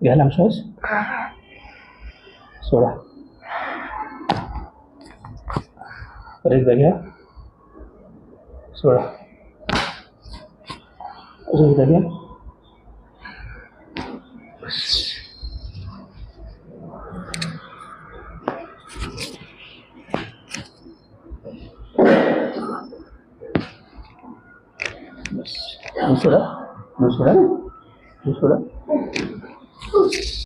घ्या लांब श्वास. सोडा. परत एकदा घ्या. सोडा. अजून एकदा घ्या. सोडा. सोडा. सोडा.